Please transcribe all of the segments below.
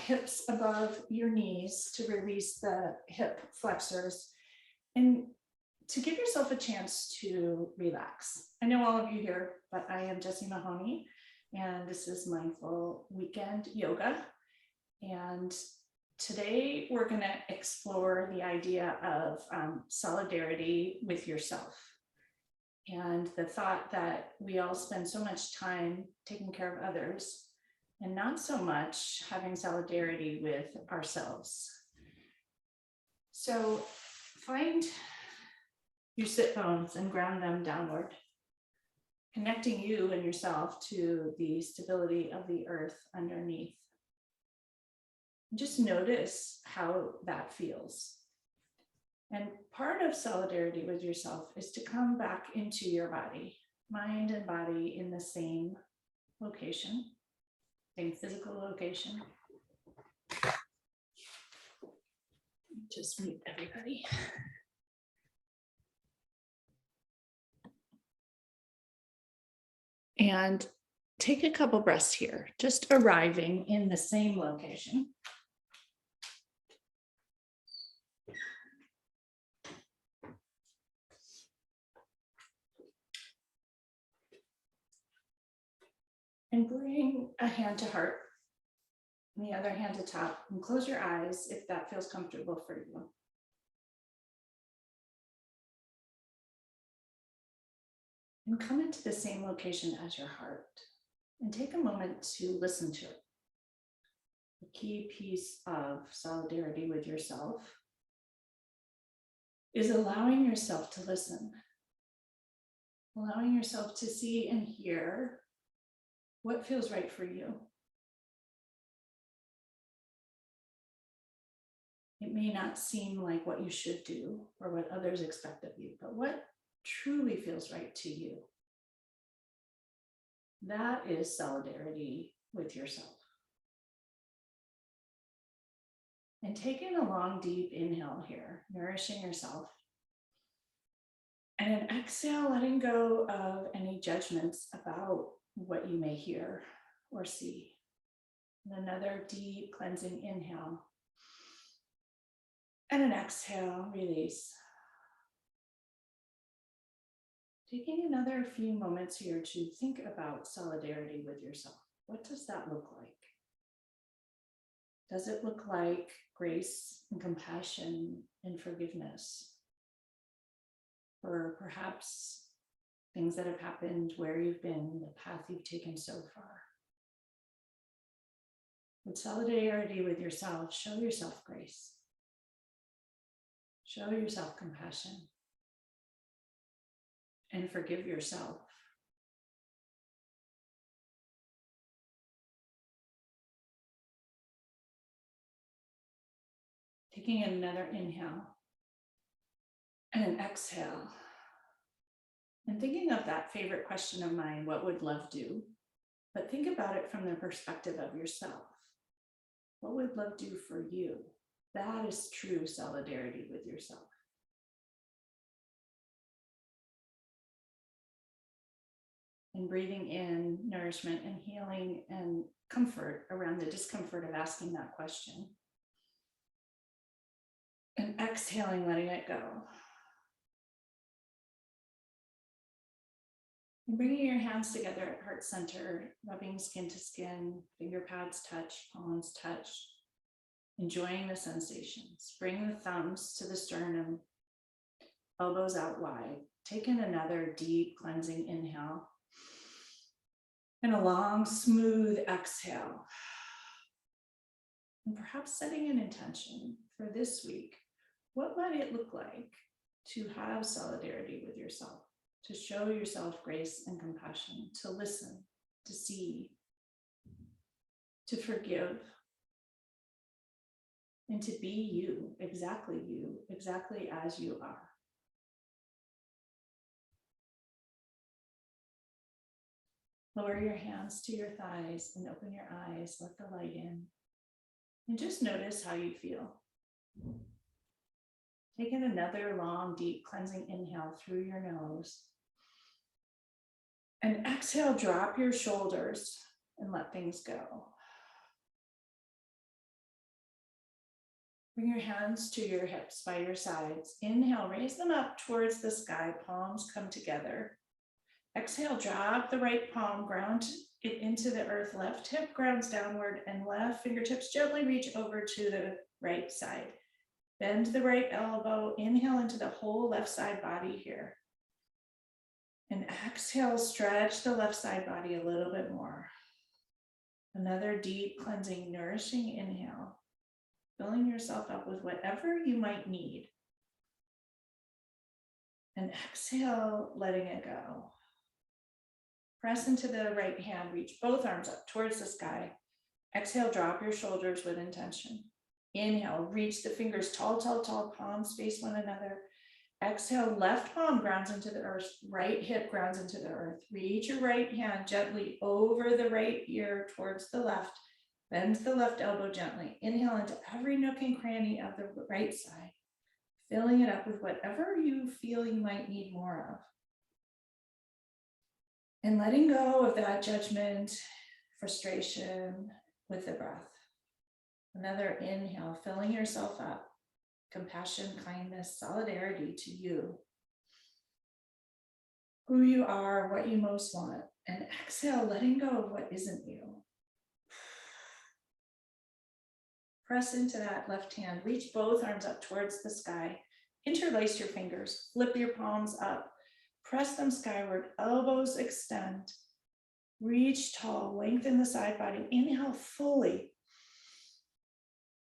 hips above your knees to release the hip flexors and to give yourself a chance to relax. I know all of you here, but I am Jessie Mahoney, and this is Mindful Weekend Yoga. And today we're going to explore the idea of solidarity with yourself. And the thought that we all spend so much time taking care of others and not so much having solidarity with ourselves. So find your sit bones and ground them downward, connecting you and yourself to the stability of the earth underneath. Just notice how that feels. And part of solidarity with yourself is to come back into your body, mind and body in the same location, same physical location. Just mute everybody. And take a couple breaths here, just arriving in the same location. And bring a hand to heart, and the other hand to top, and close your eyes if that feels comfortable for you. And come into the same location as your heart, and take a moment to listen to it. The key piece of solidarity with yourself is allowing yourself to listen, allowing yourself to see and hear what feels right for you. It may not seem like what you should do or what others expect of you, but what truly feels right to you. That is solidarity with yourself. And taking a long, deep inhale here, nourishing yourself. And an exhale, letting go of any judgments about what you may hear or see. And another deep cleansing inhale. And an exhale, release. Taking another few moments here to think about solidarity with yourself. What does that look like? Does it look like grace and compassion and forgiveness? Or perhaps things that have happened, where you've been, the path you've taken so far. With solidarity with yourself, show yourself grace. Show yourself compassion. And forgive yourself. Taking another inhale and an exhale. And thinking of that favorite question of mine, what would love do? But think about it from the perspective of yourself. What would love do for you? That is true solidarity with yourself. And breathing in nourishment and healing and comfort around the discomfort of asking that question. And exhaling, letting it go. And bringing your hands together at heart center, rubbing skin to skin, finger pads touch, palms touch, enjoying the sensations. Bring the thumbs to the sternum, elbows out wide. Take in another deep cleansing inhale. And a long, smooth exhale. And perhaps setting an intention for this week. What might it look like to have solidarity with yourself? To show yourself grace and compassion, to listen, to see, to forgive, and to be you, exactly as you are. Lower your hands to your thighs and open your eyes, let the light in, and just notice how you feel. Take in another long, deep cleansing inhale through your nose. And exhale, drop your shoulders and let things go. Bring your hands to your hips by your sides. Inhale, raise them up towards the sky. Palms come together. Exhale, drop the right palm, ground it into the earth. Left hip grounds downward and left fingertips gently reach over to the right side. Bend the right elbow. Inhale into the whole left side body here. And exhale, stretch the left side body a little bit more. Another deep, cleansing, nourishing inhale. Filling yourself up with whatever you might need. And exhale, letting it go. Press into the right hand, reach both arms up towards the sky. Exhale, drop your shoulders with intention. Inhale, reach the fingers tall, tall, tall, palms face one another. Exhale, left palm grounds into the earth, right hip grounds into the earth. Reach your right hand gently over the right ear towards the left. Bend the left elbow gently. Inhale into every nook and cranny of the right side, filling it up with whatever you feel you might need more of. And letting go of that judgment, frustration with the breath. Another inhale, filling yourself up. Compassion, kindness, solidarity to you. Who you are, what you most want. And exhale, letting go of what isn't you. Press into that left hand, reach both arms up towards the sky, interlace your fingers, flip your palms up, press them skyward, elbows extend, reach tall, lengthen the side body, inhale fully.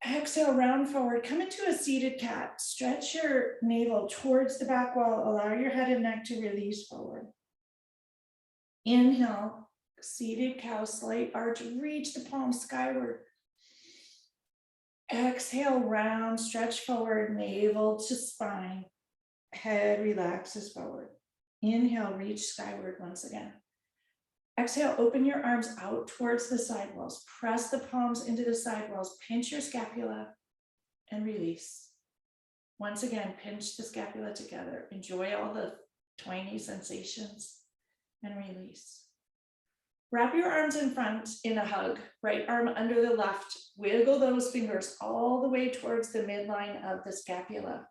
Exhale, round forward, come into a seated cat, stretch your navel towards the back wall, allow your head and neck to release forward. Inhale, seated cow, slight arch, reach the palms skyward. Exhale, round, stretch forward, navel to spine, head relaxes forward. Inhale, reach skyward once again. Exhale, open your arms out towards the side walls. Press the palms into the side walls, pinch your scapula and release. Once again, pinch the scapula together. Enjoy all the twangy sensations and release. Wrap your arms in front in a hug, right arm under the left. Wiggle those fingers all the way towards the midline of the scapula.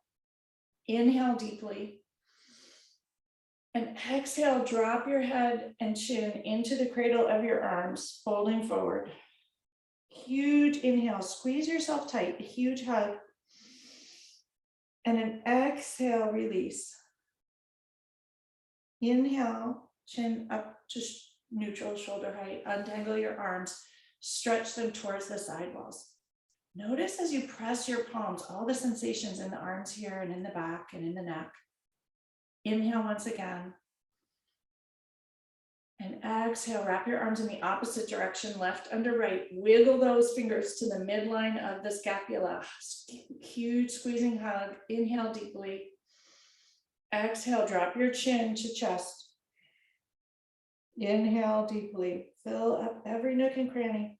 Inhale deeply. And exhale, drop your head and chin into the cradle of your arms, folding forward. Huge inhale, squeeze yourself tight, a huge hug. And an exhale, release. Inhale, chin up to neutral shoulder height, untangle your arms, stretch them towards the side walls. Notice as you press your palms, all the sensations in the arms here and in the back and in the neck. Inhale once again. And exhale, wrap your arms in the opposite direction, left under right. Wiggle those fingers to the midline of the scapula. Huge squeezing hug. Inhale deeply. Exhale, drop your chin to chest. Inhale deeply, fill up every nook and cranny.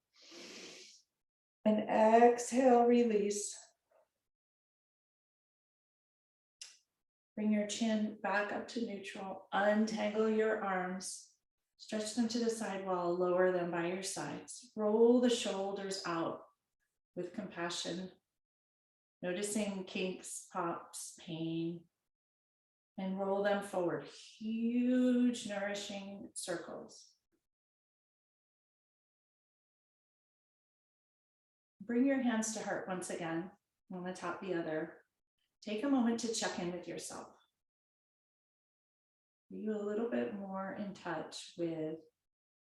And exhale, release. Bring your chin back up to neutral. Untangle your arms. Stretch them to the side wall, lower them by your sides. Roll the shoulders out with compassion, noticing kinks, pops, pain. And roll them forward, huge nourishing circles. Bring your hands to heart once again, one on top of the other. Take a moment to check in with yourself. Are you a little bit more in touch with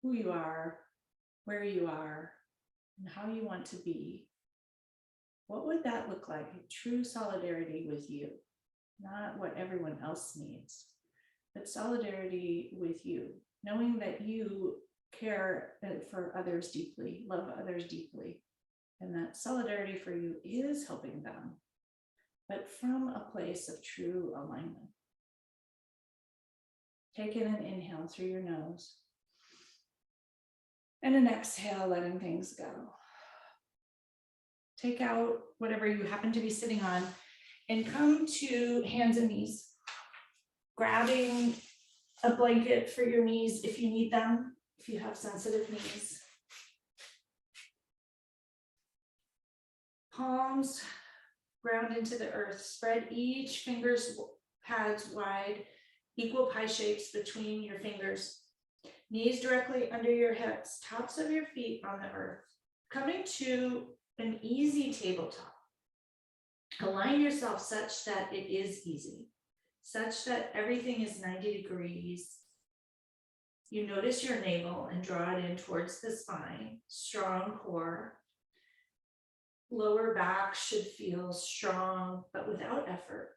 who you are, where you are, and how you want to be? What would that look like? True solidarity with you. Not what everyone else needs, but solidarity with you, knowing that you care for others deeply, love others deeply, and that solidarity for you is helping them, but from a place of true alignment. Take in an inhale through your nose, and an exhale, letting things go. Take out whatever you happen to be sitting on, and come to hands and knees, grabbing a blanket for your knees if you need them, if you have sensitive knees. Palms ground into the earth. Spread each finger's pads wide, equal pie shapes between your fingers. Knees directly under your hips, tops of your feet on the earth. Coming to an easy tabletop. Align yourself such that it is easy, such that everything is 90 degrees. You notice your navel and draw it in towards the spine, strong core. Lower back should feel strong, but without effort.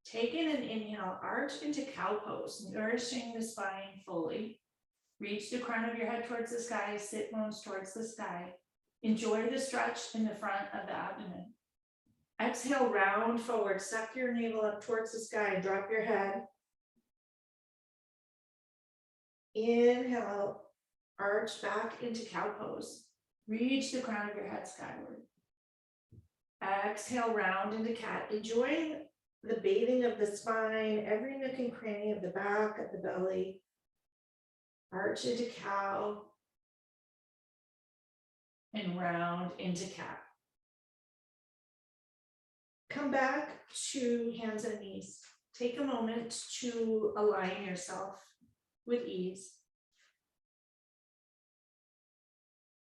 Take in an inhale, arch into cow pose, nourishing the spine fully. Reach the crown of your head towards the sky, sit bones towards the sky. Enjoy the stretch in the front of the abdomen. Exhale, round forward, suck your navel up towards the sky and drop your head. Inhale, arch back into cow pose. Reach the crown of your head skyward. Exhale, round into cat. Enjoy the bathing of the spine, every nook and cranny of the back, of the belly. Arch into cow. And round into cat. Come back to hands and knees. Take a moment to align yourself with ease.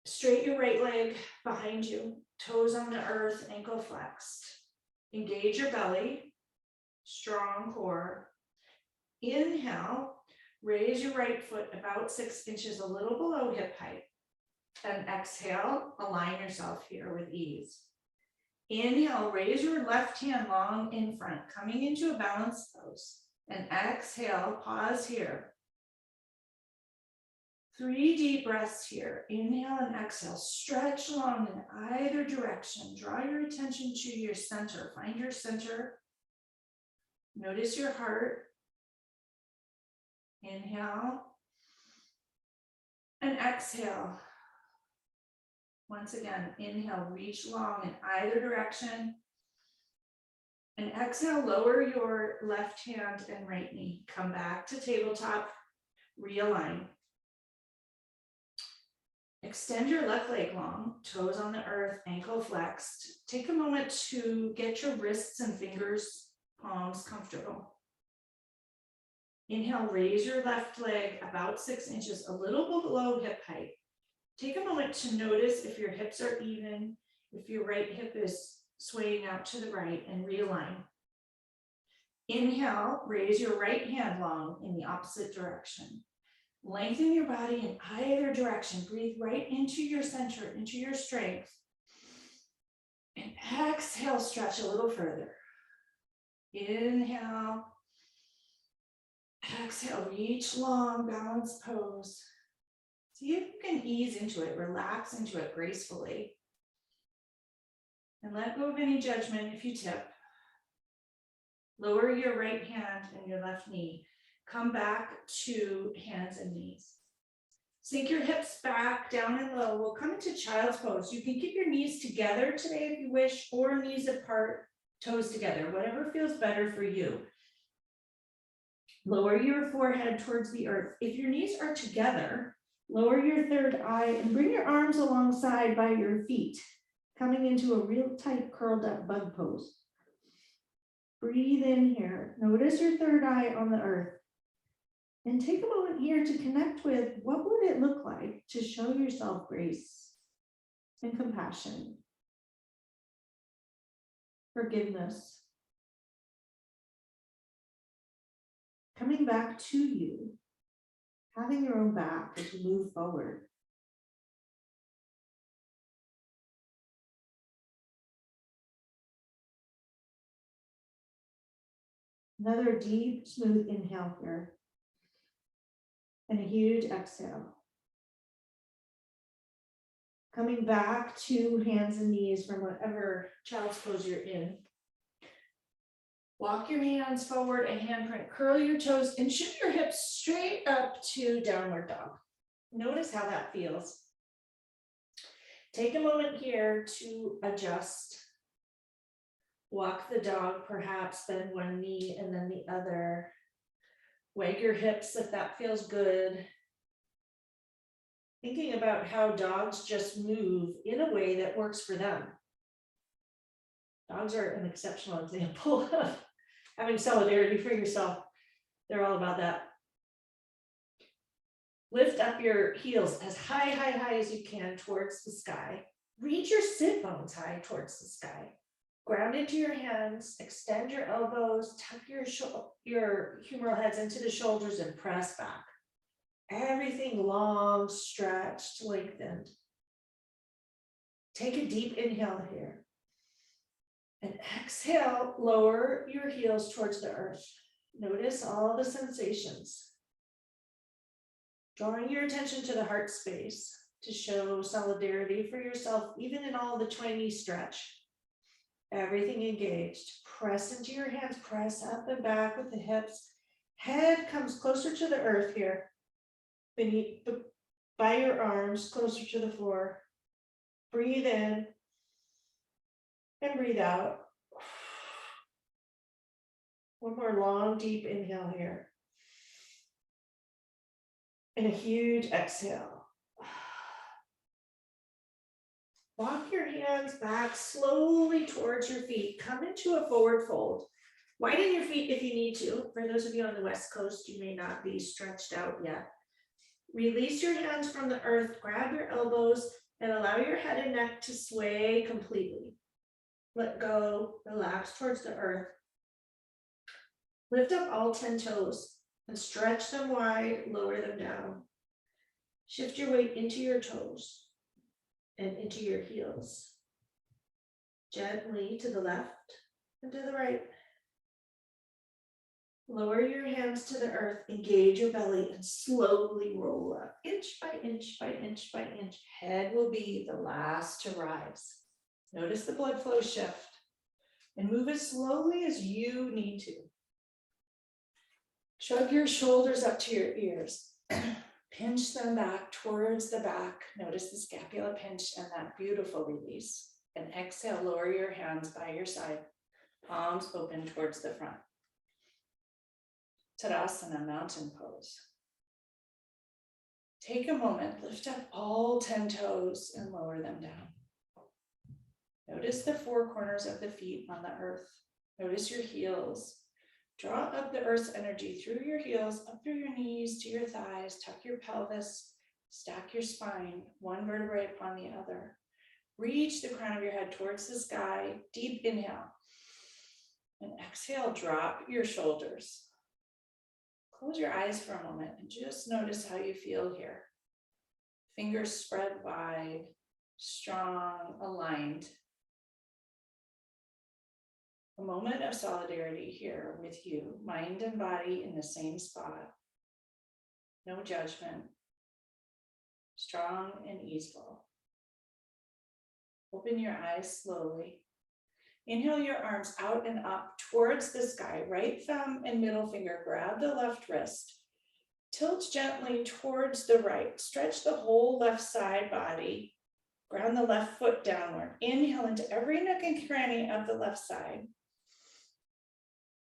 Straight your right leg behind you, toes on the earth, ankle flexed. Engage your belly, strong core. Inhale, raise your right foot about 6 inches, a little below hip height. And exhale, align yourself here with ease. Inhale, raise your left hand long in front, coming into a balanced pose. And exhale, pause here. 3 deep breaths here. Inhale and exhale. Stretch long in either direction. Draw your attention to your center. Find your center. Notice your heart. Inhale. And exhale. Once again, inhale, reach long in either direction. And exhale, lower your left hand and right knee. Come back to tabletop. Realign. Extend your left leg long, toes on the earth, ankle flexed. Take a moment to get your wrists and fingers, palms comfortable. Inhale, raise your left leg about 6 inches, a little below hip height. Take a moment to notice if your hips are even, if your right hip is swaying out to the right, and realign. Inhale, raise your right hand long in the opposite direction. Lengthen your body in either direction. Breathe right into your center, into your strength. And exhale, stretch a little further. Inhale. Exhale, reach long, balanced pose. See if you can ease into it, relax into it gracefully. And let go of any judgment if you tip. Lower your right hand and your left knee. Come back to hands and knees. Sink your hips back, down and low. We'll come into child's pose. You can keep your knees together today if you wish, or knees apart, toes together, whatever feels better for you. Lower your forehead towards the earth. If your knees are together, lower your third eye and bring your arms alongside by your feet, coming into a real tight curled up bug pose. Breathe in here. Notice your third eye on the earth. And take a moment here to connect with what would it look like to show yourself grace and compassion, forgiveness. Coming back to you, having your own back as you move forward. Another deep, smooth inhale here. And a huge exhale. Coming back to hands and knees from whatever child's pose you're in. Walk your hands forward, a handprint, curl your toes, and shoot your hips straight up to downward dog. Notice how that feels. Take a moment here to adjust. Walk the dog, perhaps bend one knee and then the other. Wag your hips if that feels good. Thinking about how dogs just move in a way that works for them. Dogs are an exceptional example of having solidarity for yourself. They're all about that. Lift up your heels as high as you can towards the sky. Reach your sit bones high towards the sky. Ground into your hands, extend your elbows, tuck your humeral heads into the shoulders and press back. Everything long, stretched, lengthened. Take a deep inhale here. And exhale, lower your heels towards the earth. Notice all the sensations. Drawing your attention to the heart space to show solidarity for yourself, even in all the twangy stretch. Everything engaged. Press into your hands, press up and back with the hips. Head comes closer to the earth here. By your arms, closer to the floor. Breathe in and breathe out. One more long, deep inhale here. And a huge exhale. Walk your hands back slowly towards your feet. Come into a forward fold. Widen your feet if you need to. For those of you on the West Coast, you may not be stretched out yet. Release your hands from the earth. Grab your elbows and allow your head and neck to sway completely. Let go, relax towards the earth. Lift up all 10 toes and stretch them wide, lower them down. Shift your weight into your toes and into your heels. Gently to the left and to the right. Lower your hands to the earth, engage your belly, and slowly roll up, inch by inch by inch by inch. Head will be the last to rise. Notice the blood flow shift and move as slowly as you need to. Shrug your shoulders up to your ears. Pinch them back towards the back. Notice the scapula pinch and that beautiful release. And exhale, lower your hands by your side, palms open towards the front. Tadasana, mountain pose. Take a moment, lift up all 10 toes and lower them down. Notice the four corners of the feet on the earth. Notice your heels. Draw up the earth's energy through your heels, up through your knees, to your thighs, tuck your pelvis, stack your spine, one vertebrae upon the other. Reach the crown of your head towards the sky, deep inhale. And exhale, drop your shoulders. Close your eyes for a moment and just notice how you feel here. Fingers spread wide, strong, aligned. A moment of solidarity here with you, mind and body in the same spot. No judgment. Strong and easeful. Open your eyes slowly. Inhale your arms out and up towards the sky. Right thumb and middle finger grab the left wrist. Tilt gently towards the right. Stretch the whole left side body. Ground the left foot downward. Inhale into every nook and cranny of the left side.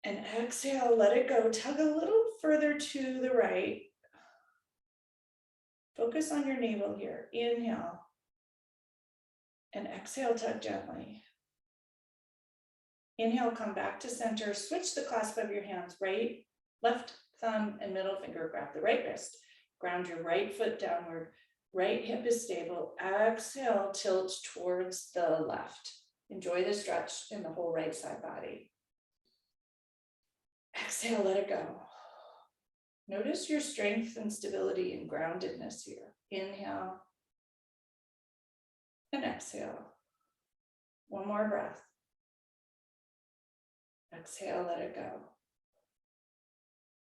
And exhale, let it go. Tug a little further to the right. Focus on your navel here. Inhale. And exhale, tug gently. Inhale, come back to center. Switch the clasp of your hands. Right, left thumb and middle finger grab the right wrist. Ground your right foot downward. Right hip is stable. Exhale, tilt towards the left. Enjoy the stretch in the whole right side body. Exhale, let it go. Notice your strength and stability and groundedness here. Inhale and exhale. One more breath. Exhale, let it go.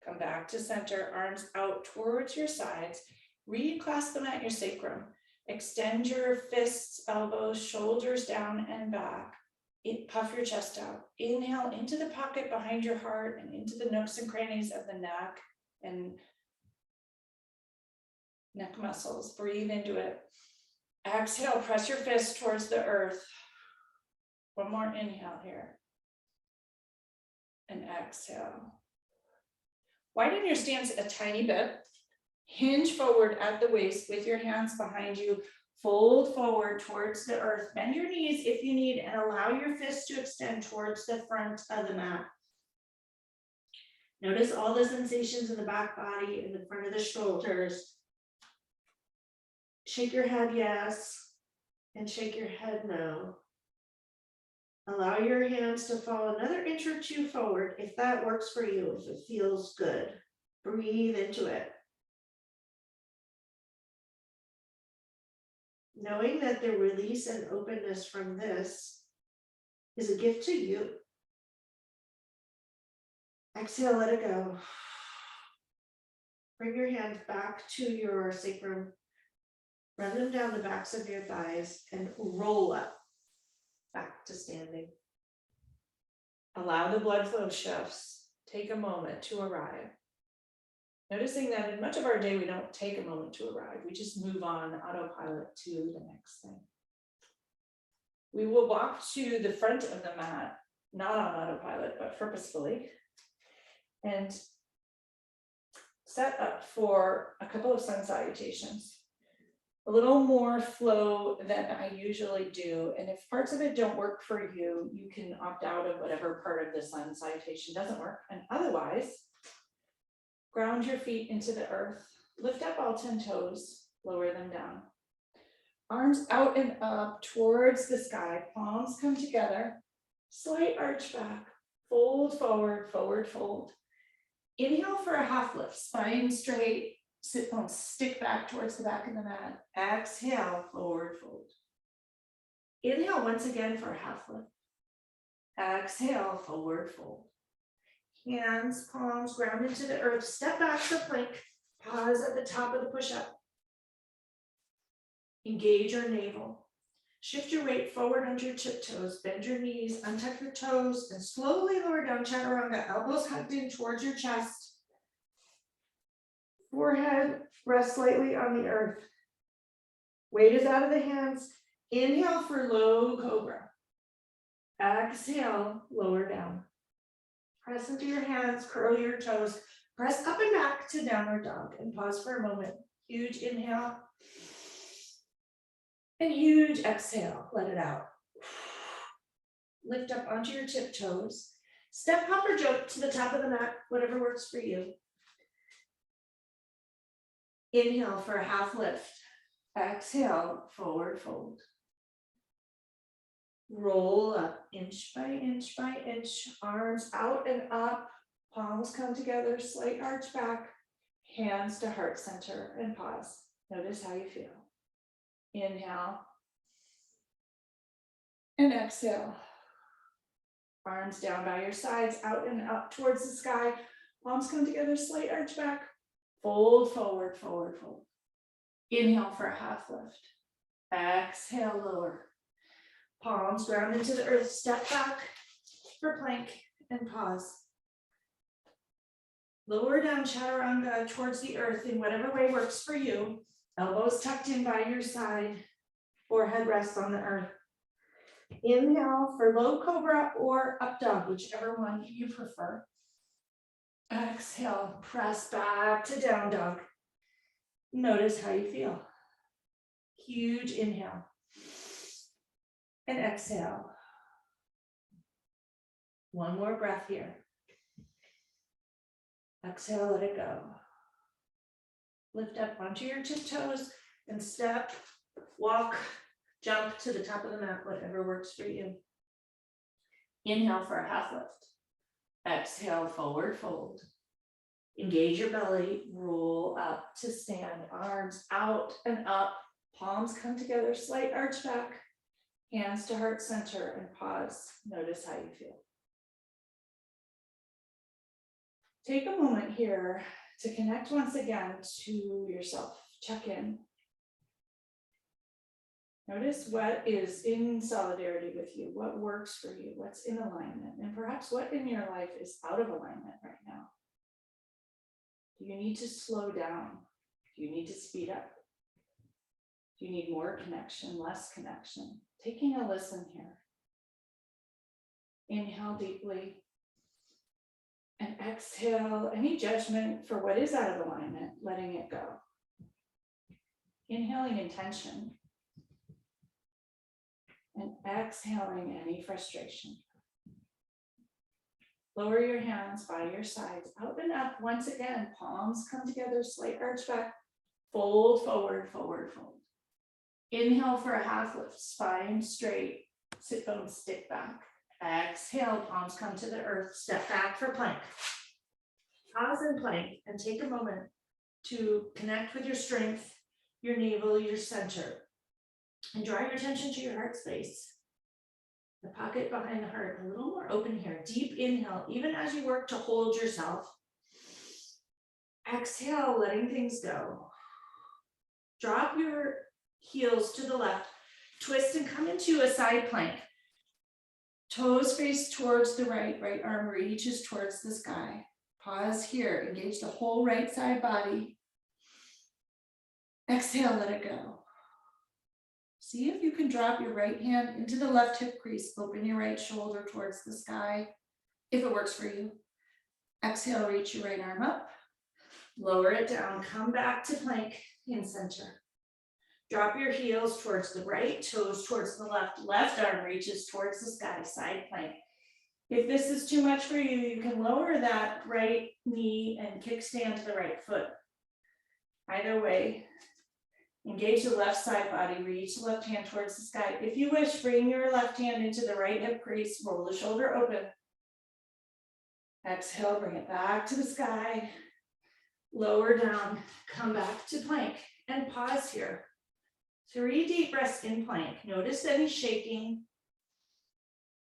Come back to center, arms out towards your sides. Reclasp them at your sacrum. Extend your fists, elbows, shoulders down and back. Puff your chest out. Inhale into the pocket behind your heart and into the nooks and crannies of the neck and neck muscles. Breathe into it. Exhale, press your fist towards the earth. One more inhale here. And exhale. Widen your stance a tiny bit. Hinge forward at the waist with your hands behind you. Fold forward towards the earth. Bend your knees if you need, and allow your fists to extend towards the front of the mat. Notice all the sensations in the back body, in the front of the shoulders. Shake your head yes, and shake your head no. Allow your hands to fall another inch or two forward if that works for you, if it feels good. Breathe into it. Knowing that the release and openness from this is a gift to you. Exhale, let it go. Bring your hands back to your sacrum. Run them down the backs of your thighs and roll up back to standing. Allow the blood flow shifts. Take a moment to arrive. Noticing that in much of our day, we don't take a moment to arrive. We just move on autopilot to the next thing. We will walk to the front of the mat, not on autopilot, but purposefully, and set up for a couple of sun salutations. A little more flow than I usually do. And if parts of it don't work for you, you can opt out of whatever part of the sun salutation doesn't work. And otherwise, ground your feet into the earth, lift up all 10 toes, lower them down. Arms out and up towards the sky, palms come together, slight arch back, fold forward, forward fold. Inhale for a half lift, spine straight, sit bones stick back towards the back of the mat. Exhale, forward fold. Inhale once again for a half lift. Exhale, forward fold. Hands, palms ground into the earth. Step back to plank. Pause at the top of the push-up. Engage your navel. Shift your weight forward onto your tiptoes. Bend your knees, untuck your toes, and slowly lower down chaturanga. Elbows hugged in towards your chest. Forehead rests slightly on the earth. Weight is out of the hands. Inhale for low cobra. Exhale, lower down. Press into your hands, curl your toes. Press up and back to downward dog and pause for a moment. Huge inhale. And huge exhale, let it out. Lift up onto your tiptoes. Step, hop, or jump to the top of the mat, whatever works for you. Inhale for a half lift. Exhale, forward fold. Roll up inch by inch by inch, arms out and up, palms come together, slight arch back, hands to heart center, and pause. Notice how you feel. Inhale and exhale. Arms down by your sides, out and up towards the sky, palms come together, slight arch back, fold forward, forward fold. Inhale for a half lift. Exhale, lower. Palms ground into the earth, step back for plank and pause. Lower down chaturanga towards the earth in whatever way works for you. Elbows tucked in by your side, forehead rests on the earth. Inhale for low cobra or up dog, whichever one you prefer. Exhale, press back to down dog. Notice how you feel. Huge inhale. And exhale. One more breath here. Exhale, let it go. Lift up onto your tiptoes and step, walk, jump to the top of the mat, whatever works for you. Inhale for a half lift. Exhale, forward fold. Engage your belly, roll up to stand, arms out and up, palms come together, slight arch back. Hands to heart center and pause. Notice how you feel. Take a moment here to connect once again to yourself. Check in. Notice what is in solidarity with you, what works for you, what's in alignment, and perhaps what in your life is out of alignment right now. Do you need to slow down? Do you need to speed up? Do you need more connection, less connection? Taking a listen here. Inhale deeply and exhale any judgment for what is out of alignment, letting it go. Inhaling intention. exhaling any frustration. Lower your hands by your sides, open up once again, palms come together, slight arch back, fold forward, forward, fold. Inhale for a half lift, spine straight, sit bones stick back. Exhale, palms come to the earth, step back for plank. Pause in plank and take a moment to connect with your strength, your navel, your center, and draw your attention to your heart space. The pocket behind the heart, a little more open here. Deep inhale, even as you work to hold yourself. Exhale, letting things go. Drop your heels to the left, twist and come into a side plank. Toes face towards the right, right arm reaches towards the sky. Pause here, engage the whole right side body. Exhale, let it go. See if you can drop your right hand into the left hip crease, open your right shoulder towards the sky, if it works for you. Exhale, reach your right arm up, lower it down, come back to plank in center. Drop your heels towards the right, toes towards the left, left arm reaches towards the sky, side plank. If this is too much for you, you can lower that right knee and kickstand to the right foot. Either way, engage the left side body, reach the left hand towards the sky. If you wish, bring your left hand into the right hip crease, roll the shoulder open. Exhale, bring it back to the sky. Lower down, come back to plank and pause here. 3 deep breaths in plank. Notice any shaking.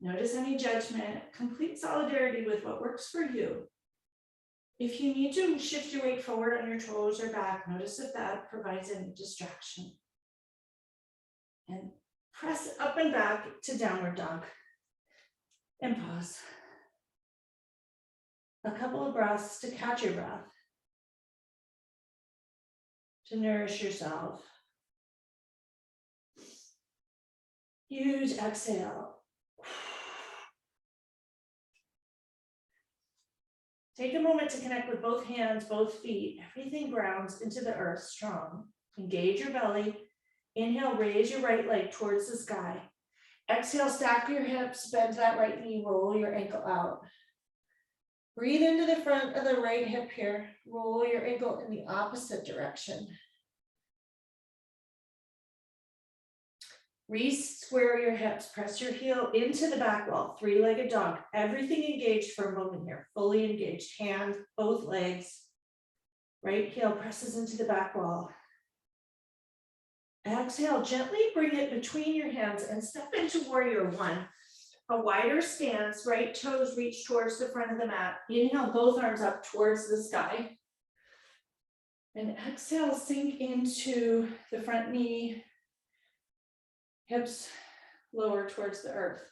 Notice any judgment. Complete solidarity with what works for you. If you need to shift your weight forward on your toes or back, notice if that provides any distraction. And press up and back to downward dog. And pause. A couple of breaths to catch your breath. To nourish yourself. Huge exhale. Take a moment to connect with both hands, both feet. Everything grounds into the earth strong. Engage your belly. Inhale, raise your right leg towards the sky. Exhale, stack your hips, bend that right knee, roll your ankle out. Breathe into the front of the right hip here. Roll your ankle in the opposite direction. Re-square your hips, press your heel into the back wall, 3-legged dog. Everything engaged for a moment here, fully engaged. Hand, both legs. Right heel presses into the back wall. Exhale, gently bring it between your hands and step into warrior one. A wider stance, right toes reach towards the front of the mat. Inhale, both arms up towards the sky. And exhale, sink into the front knee. Hips lower towards the earth.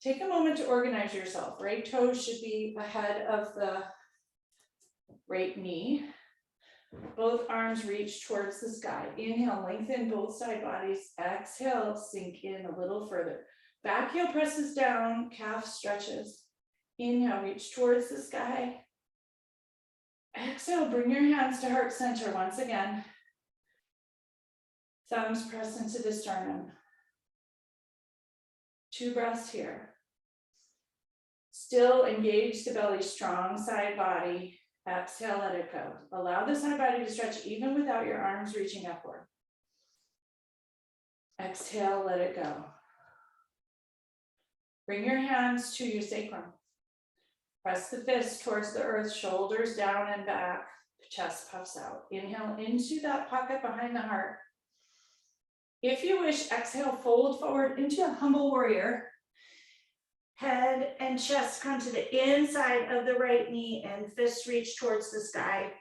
Take a moment to organize yourself. Right toes should be ahead of the right knee. Both arms reach towards the sky. Inhale, lengthen both side bodies. Exhale, sink in a little further. Back heel presses down, calf stretches. Inhale, reach towards the sky. Exhale, bring your hands to heart center once again. Thumbs press into the sternum. 2 breaths here. Still engage the belly, strong side body. Exhale, let it go. Allow the side body to stretch even without your arms reaching upward. Exhale, let it go. Bring your hands to your sacrum. Press the fists towards the earth, shoulders down and back, chest puffs out. Inhale into that pocket behind the heart. If you wish, exhale, fold forward into a humble warrior. Head and chest come to the inside of the right knee and fists reach towards the sky.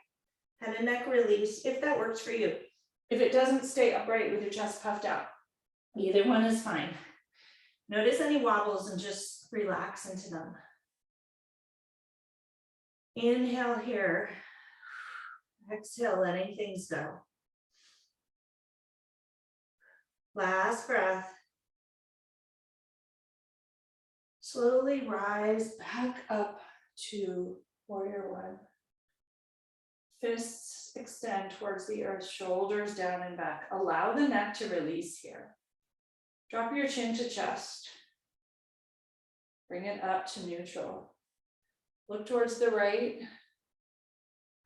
Head and neck release, if that works for you. If it doesn't, stay upright with your chest puffed out. Either one is fine. Notice any wobbles and just relax into them. Inhale here. Exhale, letting things go. Last breath. Slowly rise back up to warrior one. Fists extend towards the earth, shoulders down and back. Allow the neck to release here. Drop your chin to chest. Bring it up to neutral. Look towards the right.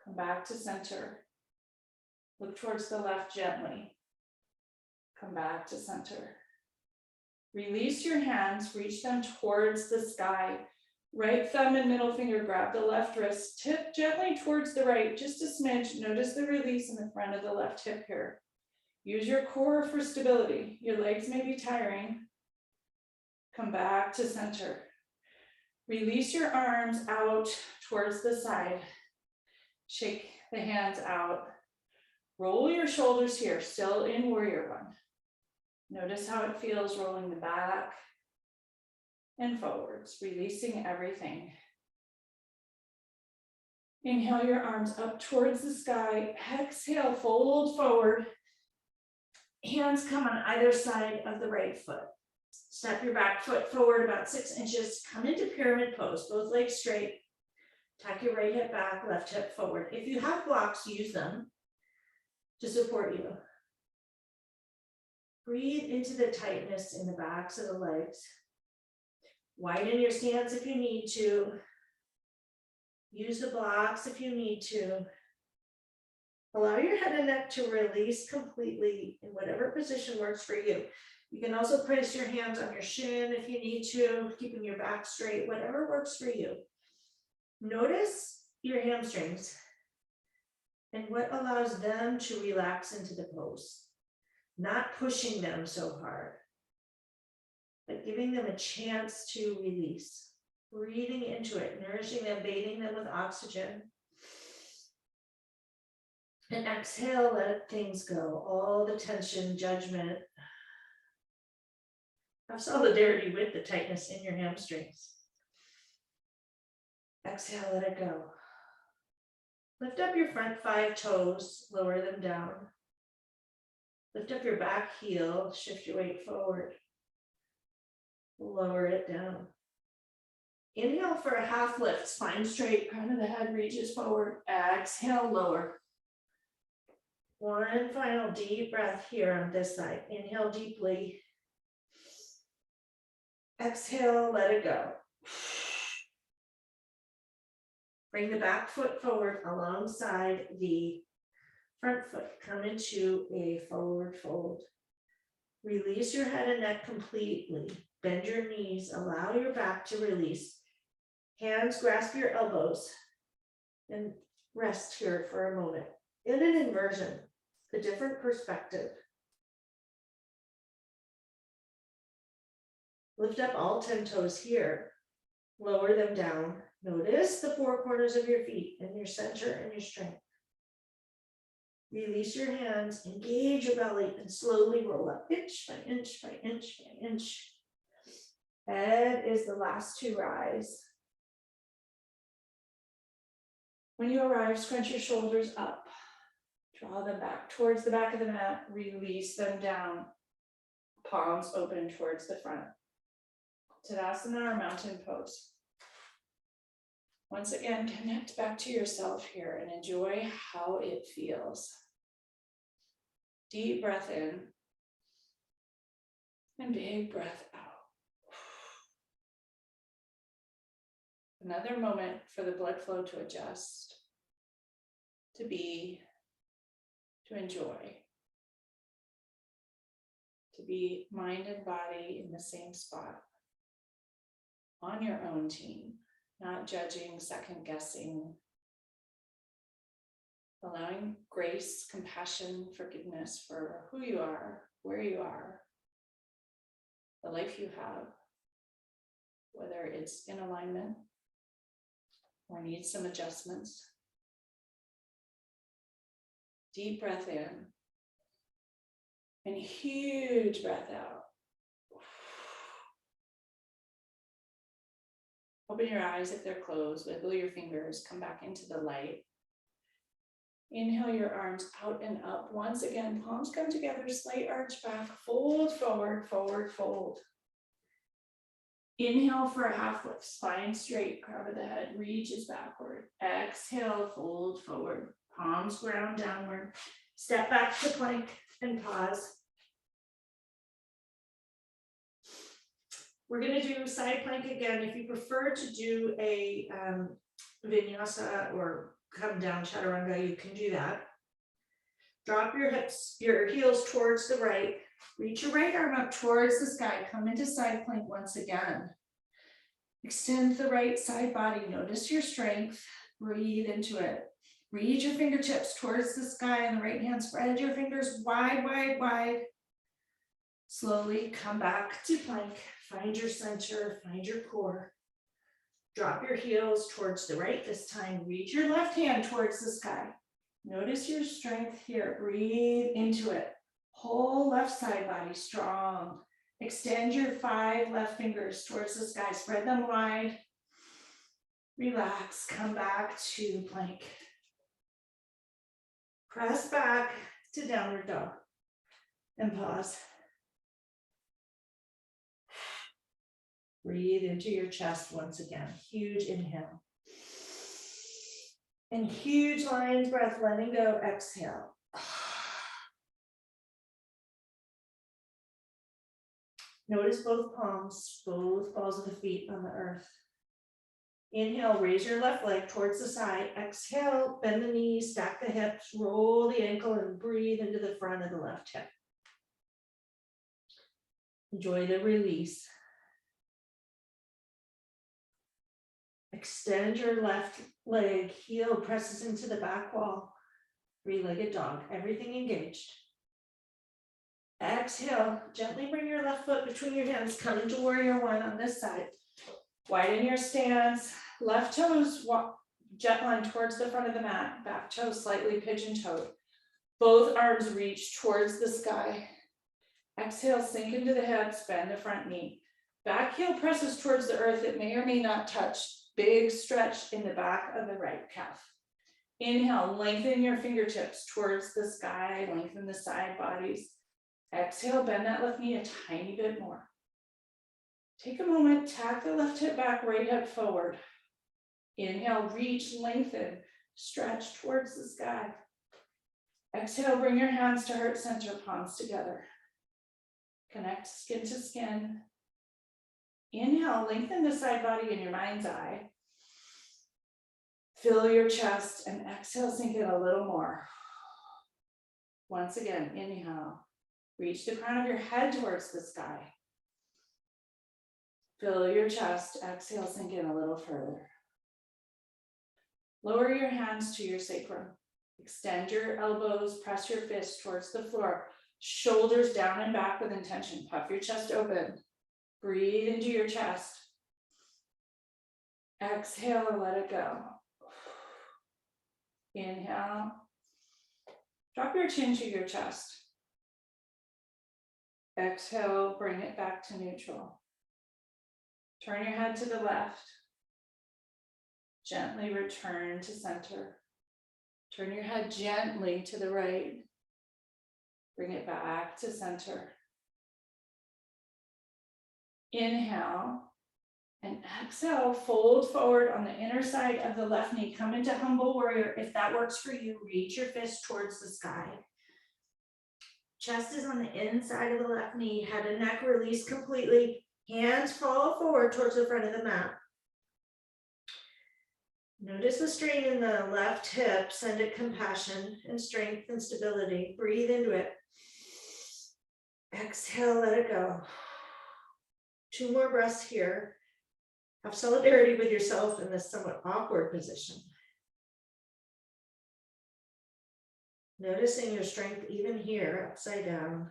Come back to center. Look towards the left gently. Come back to center. Release your hands, reach them towards the sky. Right thumb and middle finger grab the left wrist, tip gently towards the right, just a smidge. Notice the release in the front of the left hip here. Use your core for stability. Your legs may be tiring. Come back to center. Release your arms out towards the side. Shake the hands out. Roll your shoulders here, still in warrior one. Notice how it feels rolling the back and forwards, releasing everything. Inhale your arms up towards the sky. Exhale, fold forward. Hands come on either side of the right foot. Step your back foot forward about 6 inches. Come into pyramid pose, both legs straight. Tuck your right hip back, left hip forward. If you have blocks, use them to support you. Breathe into the tightness in the backs of the legs. Widen your stance if you need to. Use the blocks if you need to. Allow your head and neck to release completely in whatever position works for you. You can also place your hands on your shin if you need to, keeping your back straight, whatever works for you. Notice your hamstrings and what allows them to relax into the pose. Not pushing them so hard, but giving them a chance to release. Breathing into it, nourishing them, bathing them with oxygen. And exhale, let things go. All the tension, judgment. Have solidarity with the tightness in your hamstrings. Exhale, let it go. Lift up your front 5 toes, lower them down. Lift up your back heel, shift your weight forward. Lower it down. Inhale for a half lift, spine straight, crown of the head reaches forward. Exhale, lower. One final deep breath here on this side. Inhale deeply. Exhale, let it go. Bring the back foot forward alongside the front foot. Come into a forward fold. Release your head and neck completely. Bend your knees. Allow your back to release. Hands grasp your elbows and rest here for a moment. In an inversion, a different perspective. Lift up all 10 toes here. Lower them down. Notice the 4 corners of your feet and your center and your strength. Release your hands, engage your belly, and slowly roll up inch by inch by inch by inch. Head is the last to rise. When you arrive, scrunch your shoulders up. Draw them back towards the back of the mat. Release them down. Palms open towards the front. Tadasana or mountain pose. Once again, connect back to yourself here and enjoy how it feels. Deep breath in and big breath out. Another moment for the blood flow to adjust, to be, to enjoy, to be mind and body in the same spot, on your own team. Not judging, second guessing, allowing grace, compassion, forgiveness for who you are, where you are, the life you have, whether it's in alignment or needs some adjustments. Deep breath in and huge breath out. Open your eyes if they're closed, wiggle your fingers, come back into the light. Inhale your arms out and up. Once again, palms come together, slight arch back, fold forward, forward fold. Inhale for a half lift, spine straight, crown of the head reaches backward. Exhale, fold forward, palms ground downward. Step back to plank and pause. We're gonna do side plank again. If you prefer to do a vinyasa or come down chaturanga, you can do that. Drop your hips, your heels towards the right. Reach your right arm up towards the sky. Come into side plank once again. Extend the right side body. Notice your strength. Breathe into it. Reach your fingertips towards the sky on the right hand. Spread your fingers wide, wide, wide. Slowly come back to plank. Find your center, find your core. Drop your heels towards the right this time. Reach your left hand towards the sky. Notice your strength here. Breathe into it. Whole left side body strong. Extend your 5 left fingers towards the sky. Spread them wide. Relax. Come back to plank. Press back to downward dog. And pause. Breathe into your chest once again. Huge inhale. And huge lion's breath, letting go, exhale. Notice both palms, both balls of the feet on the earth. Inhale, raise your left leg towards the side. Exhale, bend the knees, stack the hips, roll the ankle, and breathe into the front of the left hip. Enjoy the release. Extend your left leg, heel presses into the back wall. 3-legged dog, everything engaged. Exhale, gently bring your left foot between your hands, come into warrior one on this side. Widen your stance, left toes walk jet line towards the front of the mat, back toes slightly pigeon-toed. Both arms reach towards the sky. Exhale, sink into the hips, bend the front knee. Back heel presses towards the earth, it may or may not touch. Big stretch in the back of the right calf. Inhale, lengthen your fingertips towards the sky, lengthen the side bodies. Exhale, bend that left knee a tiny bit more. Take a moment, tack the left hip back, right hip forward. Inhale, reach, lengthen, stretch towards the sky. Exhale, bring your hands to heart center, palms together. Connect skin to skin. Inhale, lengthen the side body in your mind's eye. Fill your chest and exhale, sink in a little more. Once again, inhale. Reach the crown of your head towards the sky. Fill your chest, exhale, sink in a little further. Lower your hands to your sacrum. Extend your elbows, press your fists towards the floor. Shoulders down and back with intention. Puff your chest open. Breathe into your chest. Exhale, let it go. Inhale. Drop your chin to your chest. Exhale, bring it back to neutral. Turn your head to the left. Gently return to center. Turn your head gently to the right. Bring it back to center. Inhale and exhale, fold forward on the inner side of the left knee. Come into humble warrior. If that works for you, reach your fist towards the sky. Chest is on the inside of the left knee. Head and neck release completely. Hands fall forward towards the front of the mat. Notice the strain in the left hip. Send it compassion and strength and stability. Breathe into it. Exhale, let it go. 2 more breaths here. Have solidarity with yourself in this somewhat awkward position. Noticing your strength even here, upside down.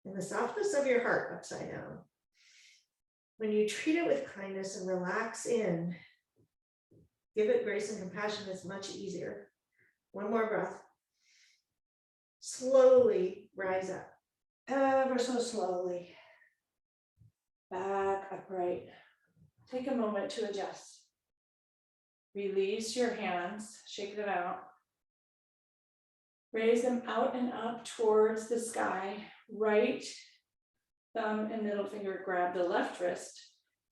And the softness of your heart, upside down. When you treat it with kindness and relax in, give it grace and compassion, it's much easier. 1 more breath. Slowly rise up, ever so slowly. Back upright. Take a moment to adjust. Release your hands, shake them out. Raise them out and up towards the sky. Right thumb and middle finger grab the left wrist.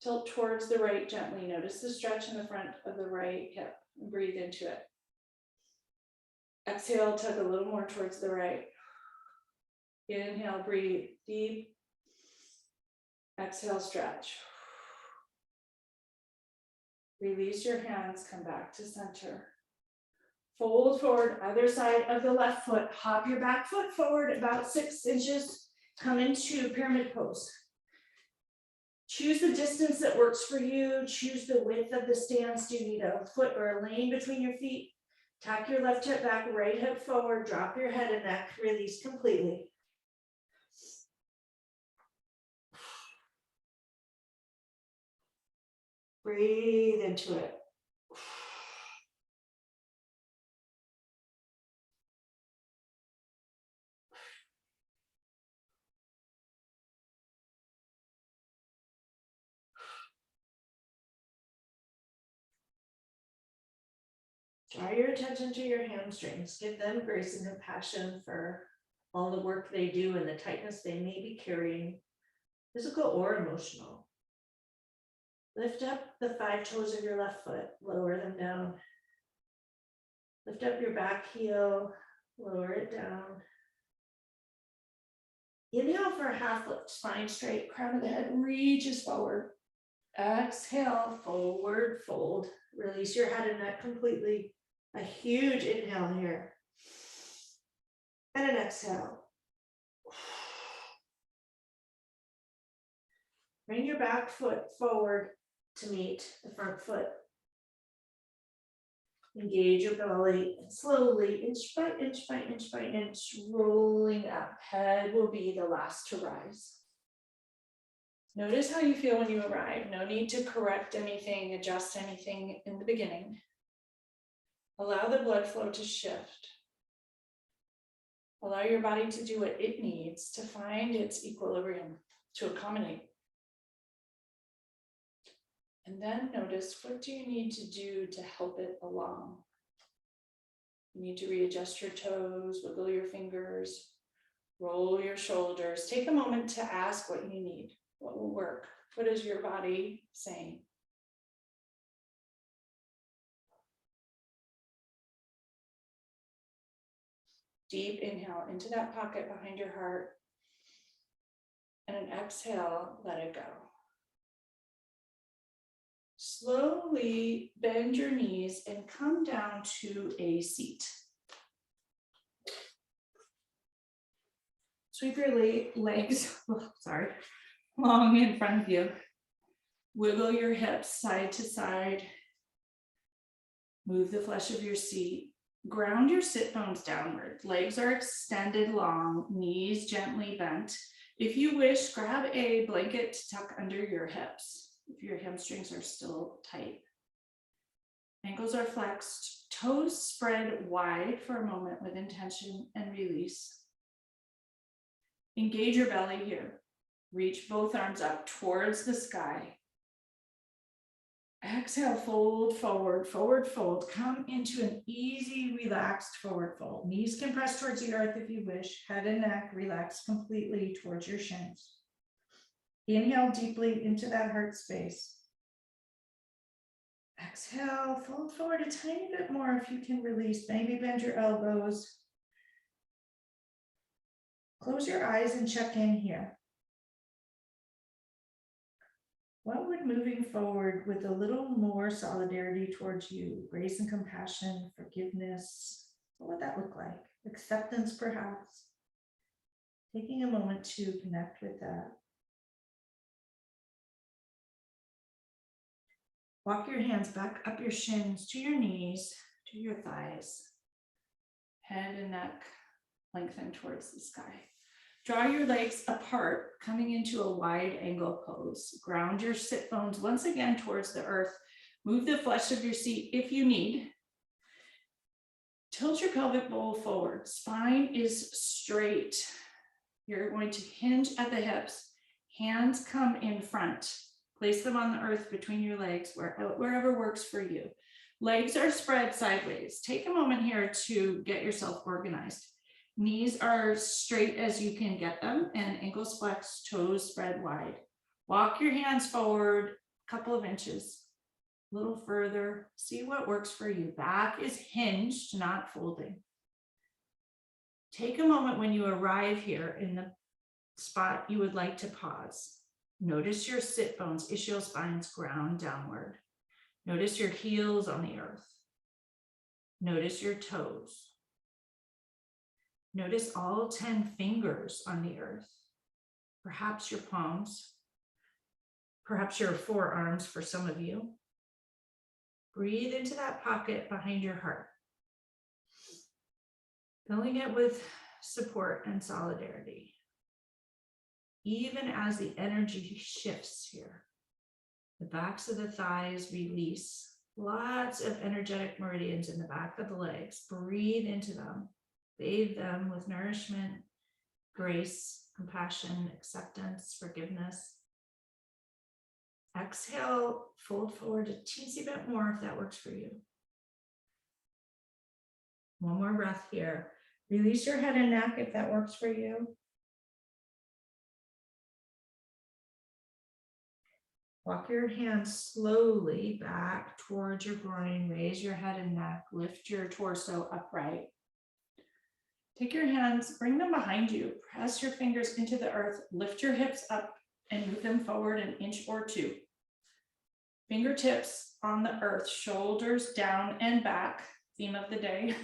Tilt towards the right gently. Notice the stretch in the front of the right hip. And breathe into it. Exhale, tug a little more towards the right. Inhale, breathe deep. Exhale, stretch. Release your hands, come back to center. Fold forward, either side of the left foot. Hop your back foot forward about 6 inches. Come into pyramid pose. Choose the distance that works for you. Choose the width of the stance. Do you need a foot or a lane between your feet? Tack your left hip back, right hip forward. Drop your head and neck. Release completely. Breathe into it. Draw your attention to your hamstrings. Give them grace and compassion for all the work they do and the tightness they may be carrying, physical or emotional. Lift up the 5 toes of your left foot, lower them down. Lift up your back heel, lower it down. Inhale for a half lift, spine straight, crown of the head reaches forward. Exhale, forward fold. Release your head and neck completely. A huge inhale here. And an exhale. Bring your back foot forward to meet the front foot. Engage your belly and slowly, inch by inch by inch by inch, rolling up. Head will be the last to rise. Notice how you feel when you arrive. No need to correct anything, adjust anything in the beginning. Allow the blood flow to shift. Allow your body to do what it needs to find its equilibrium, to accommodate. And then notice, what do you need to do to help it along? You need to readjust your toes, wiggle your fingers, roll your shoulders. Take a moment to ask what you need. What will work? What is your body saying? Deep inhale into that pocket behind your heart. And an exhale, let it go. Slowly bend your knees and come down to a seat. Sweep your legs, long in front of you. Wiggle your hips side to side. Move the flesh of your seat. Ground your sit bones downward. Legs are extended long, knees gently bent. If you wish, grab a blanket to tuck under your hips if your hamstrings are still tight. Ankles are flexed, toes spread wide for a moment with intention and release. Engage your belly here. Reach both arms up towards the sky. Exhale, fold forward, forward fold. Come into an easy, relaxed forward fold. Knees can press towards the earth if you wish. Head and neck relax completely towards your shins. Inhale deeply into that heart space. Exhale, fold forward a tiny bit more if you can release. Maybe bend your elbows. Close your eyes and check in here. What would moving forward with a little more solidarity towards you, grace and compassion, forgiveness, what would that look like? Acceptance, perhaps? Taking a moment to connect with that. Walk your hands back up your shins to your knees, to your thighs. Head and neck lengthen towards the sky. Draw your legs apart, coming into a wide angle pose. Ground your sit bones once again towards the earth. Move the flesh of your seat if you need. Tilt your pelvic bowl forward. Spine is straight. You're going to hinge at the hips. Hands come in front. Place them on the earth between your legs, wherever works for you. Legs are spread sideways. Take a moment here to get yourself organized. Knees are straight as you can get them, and ankles flexed, toes spread wide. Walk your hands forward a couple of inches, a little further. See what works for you. Back is hinged, not folding. Take a moment when you arrive here in the spot you would like to pause. Notice your sit bones, ischial spines ground downward. Notice your heels on the earth. Notice your toes. Notice all 10 fingers on the earth. Perhaps your palms. Perhaps your forearms for some of you. Breathe into that pocket behind your heart. Filling it with support and solidarity. Even as the energy shifts here, the backs of the thighs release. Lots of energetic meridians in the back of the legs. Breathe into them. Bathe them with nourishment, grace, compassion, acceptance, forgiveness. Exhale, fold forward a teensy bit more if that works for you. One more breath here. Release your head and neck if that works for you. Walk your hands slowly back towards your groin. Raise your head and neck. Lift your torso upright. Take your hands, bring them behind you. Press your fingers into the earth. Lift your hips up and move them forward an inch or two. Fingertips on the earth, shoulders down and back. Theme of the day.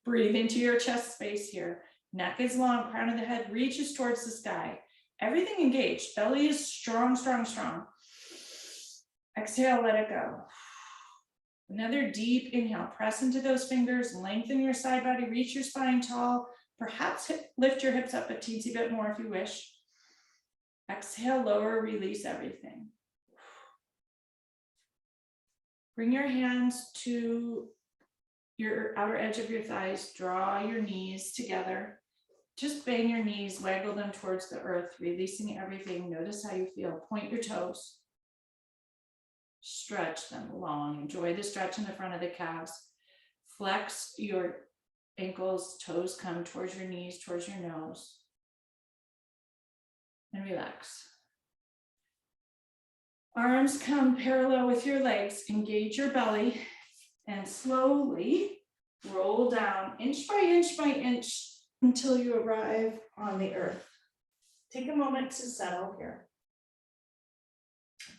Breathe into your chest space here. Neck is long, crown of the head reaches towards the sky. Everything engaged. Belly is strong, strong, strong. Exhale, let it go. Another deep inhale. Press into those fingers, lengthen your side body, reach your spine tall. Perhaps lift your hips up a teensy bit more if you wish. Exhale, lower, release everything. Bring your hands to your outer edge of your thighs. Draw your knees together. Just bang your knees, waggle them towards the earth, releasing everything. Notice how you feel. Point your toes. Stretch them long. Enjoy the stretch in the front of the calves. Flex your ankles, toes come towards your knees, towards your nose. And relax. Arms come parallel with your legs. Engage your belly and slowly roll down inch by inch until you arrive on the earth. Take a moment to settle here.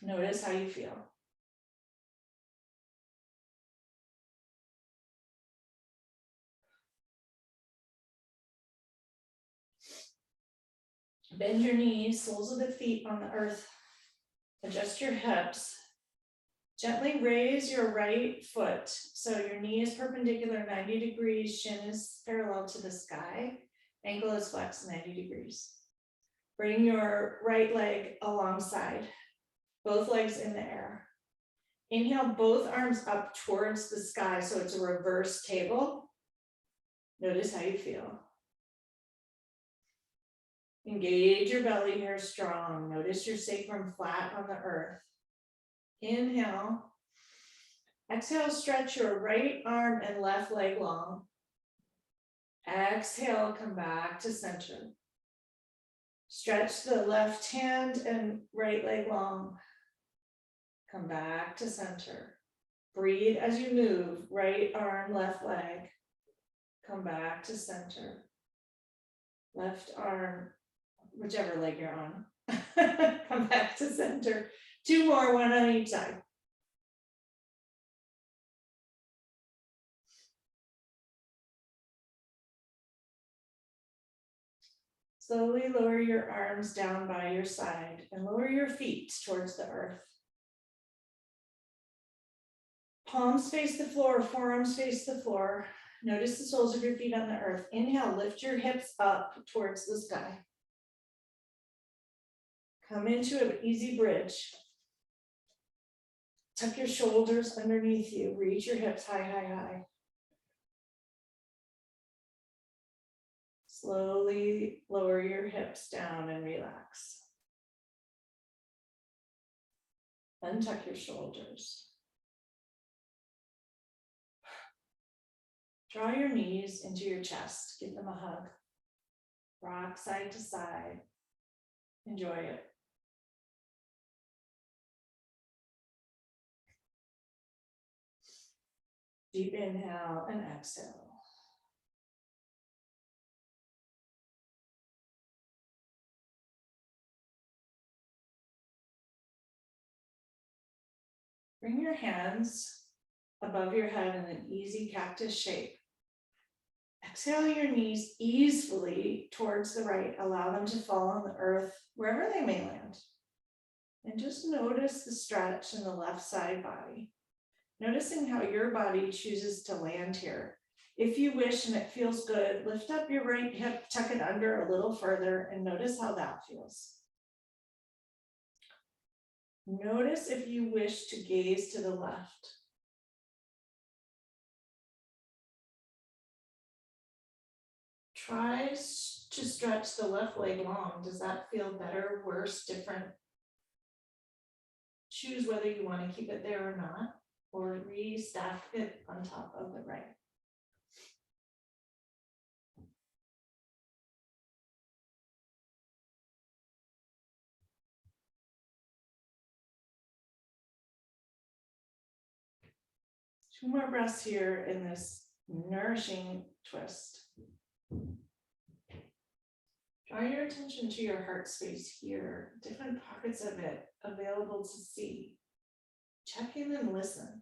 Notice how you feel. Bend your knees, soles of the feet on the earth. Adjust your hips. Gently raise your right foot so your knee is perpendicular 90 degrees, shin is parallel to the sky, ankle is flexed 90 degrees. Bring your right leg alongside, both legs in the air. Inhale, both arms up towards the sky so it's a reverse table. Notice how you feel. Engage your belly here strong. Notice your sacrum flat on the earth. Inhale. Exhale, stretch your right arm and left leg long. Exhale, come back to center. Stretch the left hand and right leg long. Come back to center. Breathe as you move. Right arm, left leg. Come back to center. Left arm, whichever leg you're on. Come back to center. Two more, one on each side. Slowly lower your arms down by your side and lower your feet towards the earth. Palms face the floor, forearms face the floor. Notice the soles of your feet on the earth. Inhale, lift your hips up towards the sky. Come into an easy bridge. Tuck your shoulders underneath you. Reach your hips high, high, high. Slowly lower your hips down and relax. Untuck your shoulders. Draw your knees into your chest. Give them a hug. Rock side to side. Enjoy it. Deep inhale and exhale. Bring your hands above your head in an easy cactus shape. Exhale your knees easily towards the right. Allow them to fall on the earth wherever they may land. And just notice the stretch in the left side body. Noticing how your body chooses to land here. If you wish and it feels good, lift up your right hip, tuck it under a little further, and notice how that feels. Notice if you wish to gaze to the left. Try to stretch the left leg long. Does that feel better, worse, different? Choose whether you want to keep it there or not, or restack it on top of the right. Two more breaths here in this nourishing twist. Draw your attention to your heart space here, different pockets of it available to see. Check in and listen.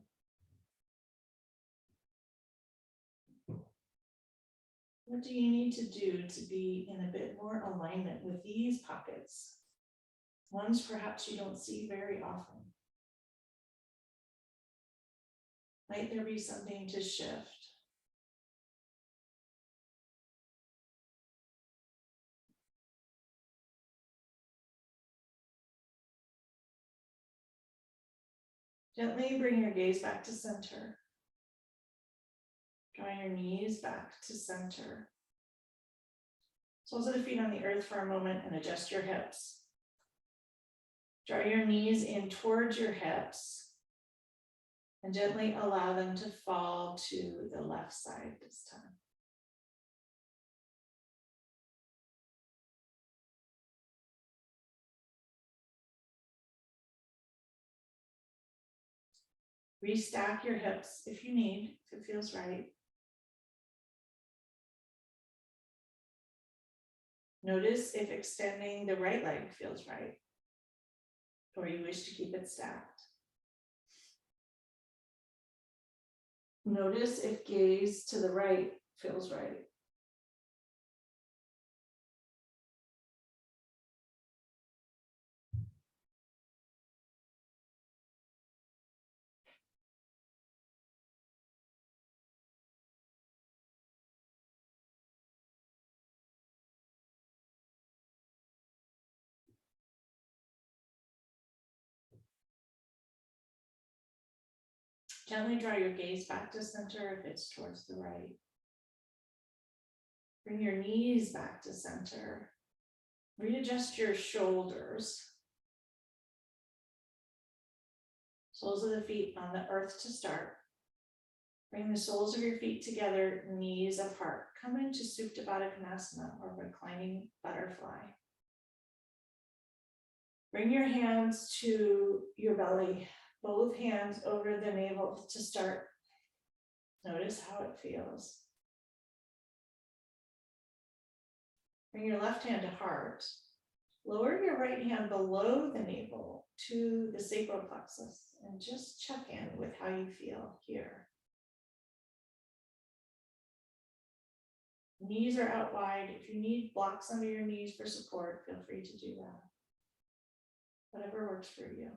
What do you need to do to be in a bit more alignment with these pockets? Ones perhaps you don't see very often. Might there be something to shift? Gently bring your gaze back to center. Draw your knees back to center. Soles of the feet on the earth for a moment and adjust your hips. Draw your knees in towards your hips and gently allow them to fall to the left side this time. Restack your hips if you need, if it feels right. Notice if extending the right leg feels right, or you wish to keep it stacked. Notice if gaze to the right feels right. Gently draw your gaze back to center if it's towards the right. Bring your knees back to center. Readjust your shoulders. Soles of the feet on the earth to start. Bring the soles of your feet together, knees apart. Come into Supta Baddha Konasana or reclining butterfly. Bring your hands to your belly, both hands over the navel to start. Notice how it feels. Bring your left hand to heart. Lower your right hand below the navel to the sacral plexus and just check in with how you feel here. Knees are out wide. If you need blocks under your knees for support, feel free to do that. Whatever works for you.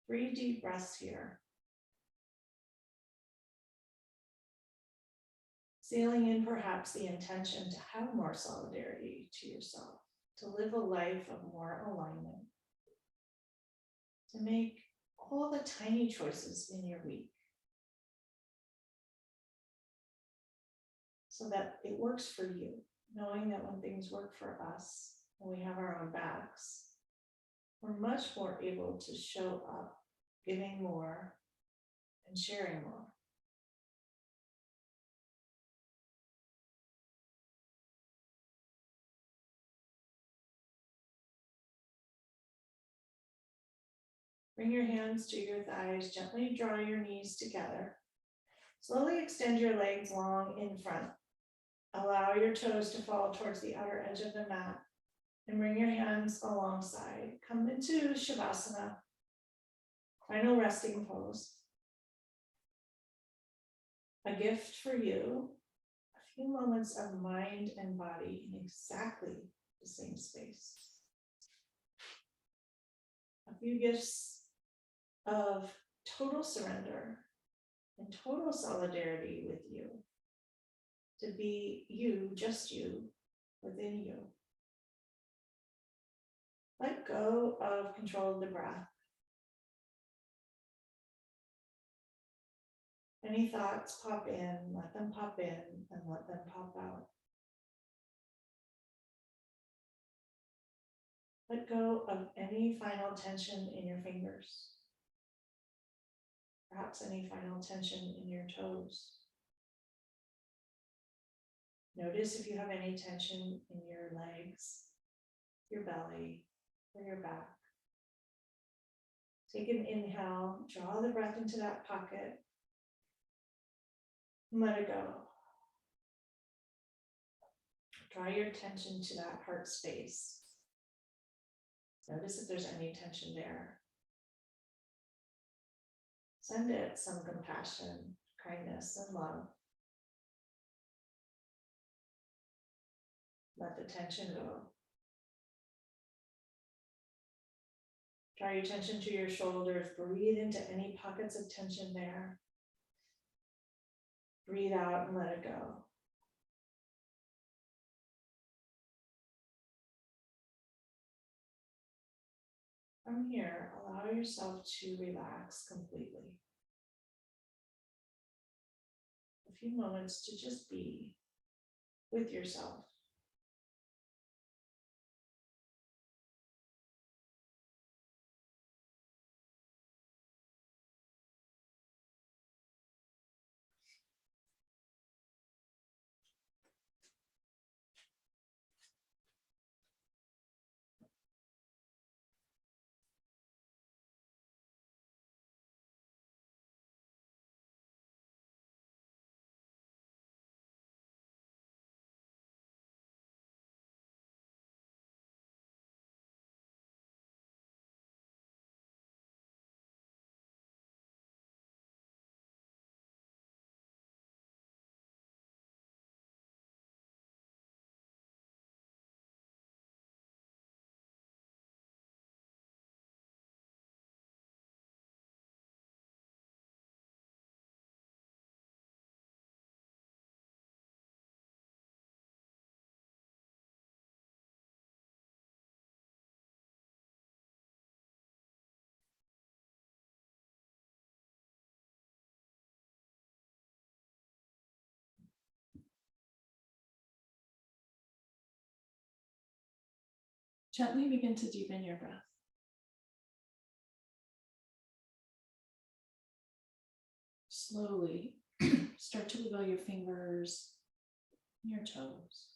3 deep breaths here. Sealing in perhaps the intention to have more solidarity to yourself, to live a life of more alignment, to make all the tiny choices in your week so that it works for you, knowing that when things work for us and we have our own backs, we're much more able to show up, giving more and sharing more. Bring your hands to your thighs, gently draw your knees together. Slowly extend your legs long in front. Allow your toes to fall towards the outer edge of the mat. And bring your hands alongside. Come into Shavasana, final resting pose. A gift for you, a few moments of mind and body in exactly the same space. A few gifts of total surrender and total solidarity with you, to be you, just you, within you. Let go of control of the breath. Any thoughts pop in, let them pop in and let them pop out. Let go of any final tension in your fingers. Perhaps any final tension in your toes. Notice if you have any tension in your legs, your belly, or your back. Take an inhale, draw the breath into that pocket. Let it go. Draw your attention to that heart space. Notice if there's any tension there. Send it some compassion, kindness, and love. Let the tension go. Draw your attention to your shoulders. Breathe into any pockets of tension there. Breathe out and let it go. From here, allow yourself to relax completely. A few moments to just be with yourself. Gently begin to deepen your breath. Slowly start to wiggle your fingers, your toes.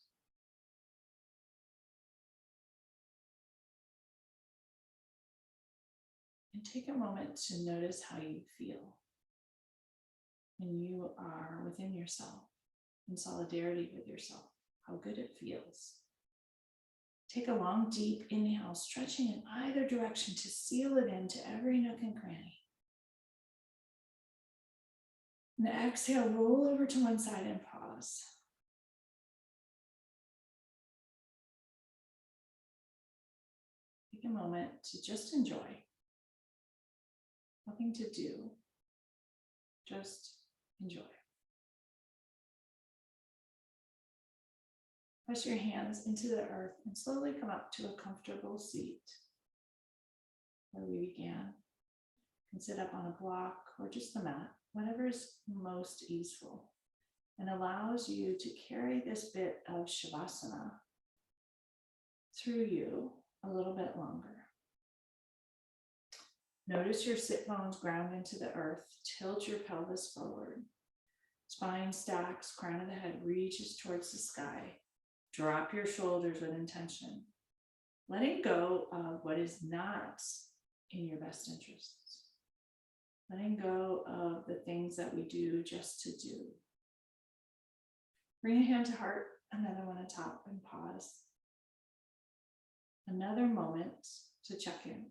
And take a moment to notice how you feel when you are within yourself, in solidarity with yourself, how good it feels. Take a long, deep inhale, stretching in either direction to seal it into every nook and cranny. And exhale, roll over to one side and pause. Take a moment to just enjoy. Nothing to do, just enjoy. Press your hands into the earth and slowly come up to a comfortable seat where we began. You can sit up on a block or just the mat, whatever is most easeful, and allows you to carry this bit of Shavasana through you a little bit longer. Notice your sit bones ground into the earth. Tilt your pelvis forward. Spine stacks, crown of the head reaches towards the sky. Drop your shoulders with intention. Letting go of what is not in your best interests. Letting go of the things that we do just to do. Bring a hand to heart, another one atop, and pause. another moment to check in.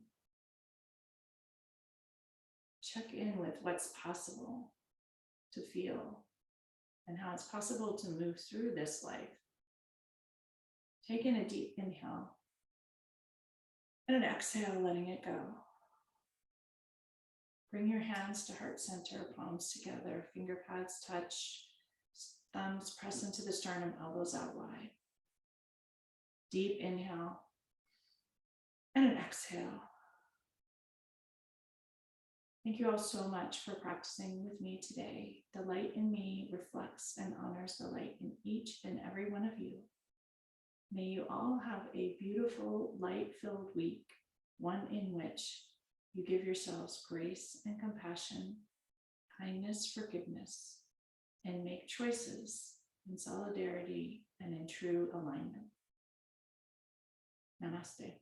Check in with what's possible to feel and how it's possible to move through this life. Take in a deep inhale and an exhale, letting it go. Bring your hands to heart center, palms together, finger pads touch, thumbs press into the sternum, elbows out wide. Deep inhale and an exhale. Thank you all so much for practicing with me today. The light in me reflects and honors the light in each and every one of you. May you all have a beautiful, light-filled week, one in which you give yourselves grace and compassion, kindness, forgiveness, and make choices in solidarity and in true alignment. Namaste.